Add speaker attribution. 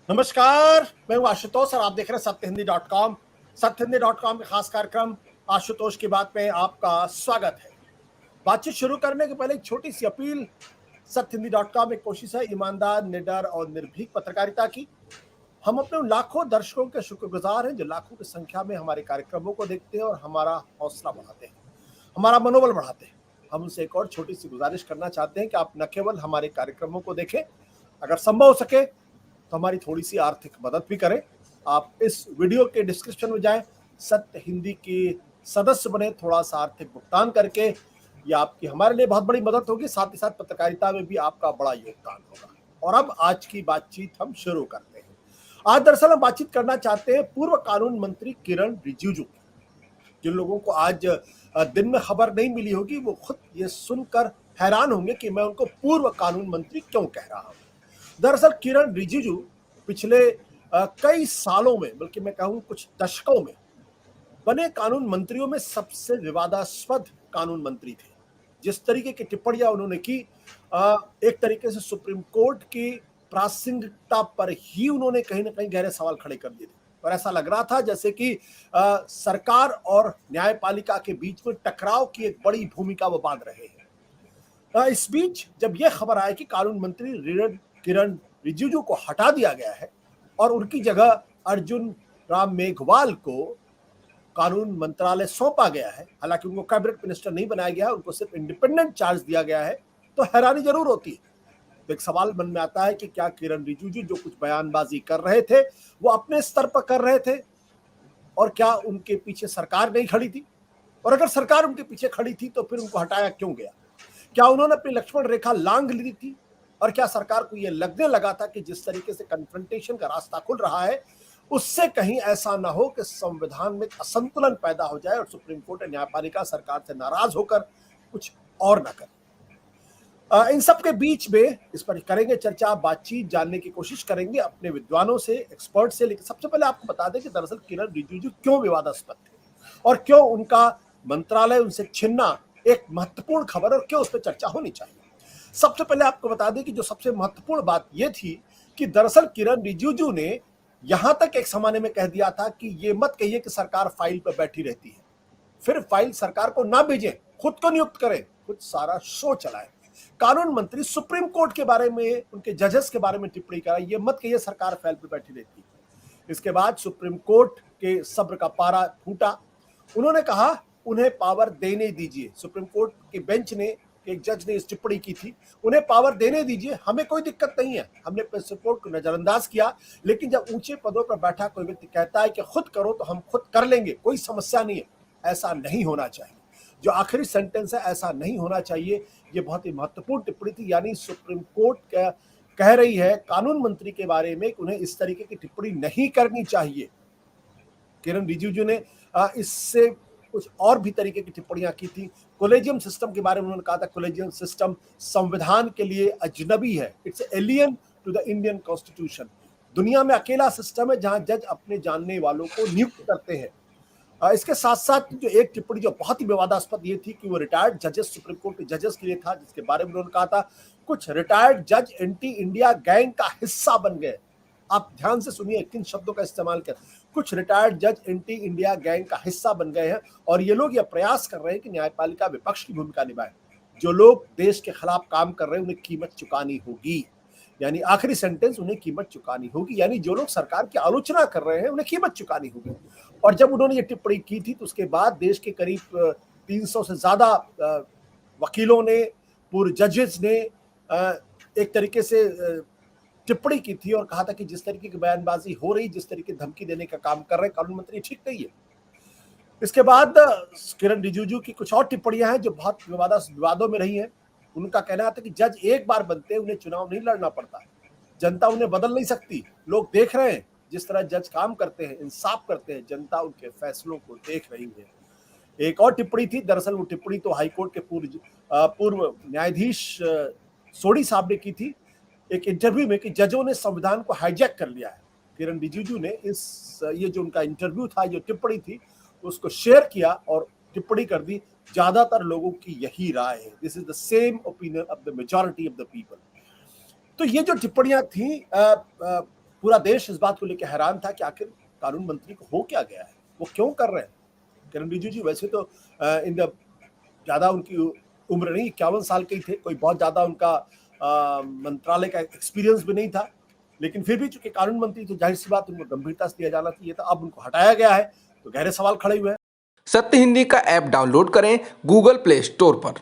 Speaker 1: नमस्कार, मैं हूं आशुतोष और आप देख रहे हैं सत्यहिंदी.com। सत्यहिंदी.com के खास कार्यक्रम आशुतोष की बात में आपका स्वागत है। बातचीत शुरू करने के पहले एक छोटी सी अपील। सत्यहिंदी.com एक कोशिश है ईमानदार, निडर और निर्भीक पत्रकारिता की। हम अपने उन लाखों दर्शकों के शुक्रगुजार हैं जो लाखों की संख्या में हमारे कार्यक्रमों को देखते हैं और हमारा हौसला बढ़ाते हैं, हमारा मनोबल बढ़ाते हैं। हम उनसे एक और छोटी सी गुजारिश करना चाहते हैं कि आप न केवल हमारे कार्यक्रमों को देखें, अगर संभव हो सके तो हमारी थोड़ी सी आर्थिक मदद भी करें। आप इस वीडियो के डिस्क्रिप्शन में जाएं, सत्य हिंदी के सदस्य बने, थोड़ा सा आर्थिक भुगतान करके ये आपकी हमारे लिए बहुत बड़ी मदद होगी, साथ ही साथ पत्रकारिता में भी आपका बड़ा योगदान होगा। और अब आज की बातचीत हम शुरू करते हैं। आज दरअसल हम बातचीत करना चाहते हैं पूर्व कानून मंत्री किरण रिजिजू। जिन लोगों को आज दिन में खबर नहीं मिली होगी वो खुद ये सुनकर हैरान होंगे कि मैं उनको पूर्व कानून मंत्री क्यों कह रहा हूं। दरअसल किरण रिजिजू पिछले कई सालों में, बल्कि मैं कहूं कुछ दशकों में, बने कानून मंत्रियों में सबसे विवादास्पद कानून मंत्री थे। जिस तरीके की टिप्पणियां उन्होंने की, एक तरीके से सुप्रीम कोर्ट की प्रासंगिकता पर ही उन्होंने कहीं ना कहीं गहरे सवाल खड़े कर दिए थे। और ऐसा लग रहा था जैसे कि सरकार और न्यायपालिका के बीच में टकराव की एक बड़ी भूमिका वो बांध रहे हैं। इस बीच जब यह खबर आई कि कानून मंत्री किरण रिजिजू को हटा दिया गया है और उनकी जगह अर्जुन राम मेघवाल को कानून मंत्रालय सौंपा गया है, हालांकि उनको कैबिनेट मिनिस्टर नहीं बनाया गया, उनको सिर्फ इंडिपेंडेंट चार्ज दिया गया है, तो हैरानी जरूर होती है। तो एक सवाल मन में आता है कि क्या किरण रिजिजू जो कुछ बयानबाजी कर रहे थे वो अपने स्तर पर कर रहे थे, और क्या उनके पीछे सरकार नहीं खड़ी थी? और अगर सरकार उनके पीछे खड़ी थी तो फिर उनको हटाया क्यों गया? क्या उन्होंने अपनी लक्ष्मण रेखा लांघ ली थी? और क्या सरकार को यह लगने लगा था कि जिस तरीके से कन्फ्रंटेशन का रास्ता खुल रहा है उससे कहीं ऐसा ना हो कि संविधान में असंतुलन पैदा हो जाए और सुप्रीम कोर्ट और न्यायपालिका सरकार से नाराज होकर कुछ और ना करे? इन सब के बीच में इस पर करेंगे चर्चा, बातचीत, जानने की कोशिश करेंगे अपने विद्वानों से, एक्सपर्ट से। लेकिन सबसे पहले आपको बता दें कि दरअसल किरण रिजिजू क्यों विवादास्पद थे और क्यों उनका मंत्रालय उनसे छिनना एक महत्वपूर्ण खबर और क्यों उस पर चर्चा होनी चाहिए। सबसे पहले आपको बता दें कि जो सबसे महत्वपूर्ण बात यह थी कि दरअसल किरण रिजिजू ने यहां तक एक जमाने में कह दिया था कि ये मत कहिए कि सरकार फाइल पर बैठी रहती है, फिर फाइल सरकार को ना भेजें, खुद को नियुक्त करें, खुद सारा शो चलाएं। कानून मंत्री सुप्रीम कोर्ट के बारे में, उनके जजेस के बारे में टिप्पणी करा, ये मत कहिए सरकार फाइल पर बैठी रहती है। इसके बाद सुप्रीम कोर्ट के सब्र का पारा फूटा। उन्होंने कहा उन्हें पावर देने दीजिए। सुप्रीम कोर्ट के बेंच ने, एक जज ने इस टिप्पणी की थी, उन्हें पावर देने दीजिए, हमें कोई दिक्कत नहीं है, हमने सुप्रीम कोर्ट को नजरअंदाज किया। लेकिन जब ऊंचे पदों पर बैठा कोई व्यक्ति कहता है कि खुद करो तो हम खुद कर लेंगे, कोई समस्या नहीं है, ऐसा नहीं होना चाहिए। जो आखिरी सेंटेंस है, ऐसा नहीं होना चाहिए, ये बहुत ही महत्वपूर्ण टिप्पणी थी। यानी सुप्रीम कोर्ट कह रही है कानून मंत्री के बारे में कि उन्हें इस तरीके की टिप्पणी नहीं करनी चाहिए। किरण रिजिजू ने इससे कुछ और भी तरीके की टिप्पणियां की थी। कोलेजियम सिस्टम के बारे में उन्होंने कहा था कोलेजियम सिस्टम संविधान के लिए अजनबी है, it's alien to the Indian constitution. दुनिया में अकेला सिस्टम है जहां जज अपने जानने वालों को नियुक्त करते हैं। इसके साथ साथ जो एक टिप्पणी जो बहुत ही विवादास्पद ये थी कि वो रिटायर्ड जजेस, सुप्रीम कोर्ट के जजेस के लिए था, जिसके बारे में उन्होंने कहा था कुछ रिटायर्ड जज एंटी इंडिया गैंग का हिस्सा बन गए। आप ध्यान से सुनिए किन शब्दों का इस्तेमाल कर, कुछ रिटायर्ड जज एंटी इंडिया गैंग का हिस्सा बन गए हैं और ये लोग ये प्रयास कर रहे हैं कि न्यायपालिका विपक्ष की भूमिका निभाए। जो लोग देश के खिलाफ काम कर रहे हैं उन्हें कीमत चुकानी होगी। यानी आखिरी सेंटेंस, उन्हें कीमत चुकानी होगी। यानी जो लोग सरकार की आलोचना कर रहे हैं उन्हें कीमत चुकानी होगी। और जब उन्होंने ये टिप्पणी की थी तो उसके बाद देश के करीब 300 से ज्यादा वकीलों ने, पूर्व जजेस ने एक तरीके से टिप्पणी की थी और कहा था कि जिस तरीके की बयानबाजी हो रही, जिस तरीके धमकी देने का काम कर रहे कानून मंत्री, ठीक नहीं है। इसके बाद किरण रिजिजू की कुछ और टिप्पणियां हैं जो बहुत विवादों में रही हैं। उनका कहना था कि जज एक बार बनते हैं, उन्हें चुनाव नहीं लड़ना पड़ता, जनता उन्हें बदल नहीं सकती, लोग देख रहे हैं जिस तरह जज काम करते हैं, इंसाफ करते हैं, जनता उनके फैसलों को देख रही है। एक और टिप्पणी थी, दरअसल वो टिप्पणी तो हाईकोर्ट के पूर्व न्यायाधीश सोढ़ी साहब ने की थी एक इंटरव्यू में कि जजों ने संविधान को हाईजैक कर लिया है। किरण रिजिजू ने ये जो उनका इंटरव्यू था, जो टिप्पणी थी, उसको शेयर किया और टिप्पणी कर दी, ज्यादातर लोगों की यही राय है, this is the same opinion of the majority of the people. तो ये जो टिप्पणियां थी पूरा देश इस बात को लेकर हैरान था कि आखिर कानून मंत्री को हो क्या गया है, वो क्यों कर रहे हैं। किरण रिजिजू जी वैसे तो इन द ज्यादा उनकी उम्र नहीं, 51 साल के ही थे, कोई बहुत ज्यादा उनका मंत्रालय का एक्सपीरियंस भी नहीं था, लेकिन फिर भी चूंकि कानून मंत्री तो जाहिर सी बात उनको गंभीरता से दिया जाना चाहिए था। अब उनको हटाया गया है तो गहरे सवाल खड़े हुए हैं।
Speaker 2: सत्य हिंदी का ऐप डाउनलोड करें गूगल प्ले स्टोर पर।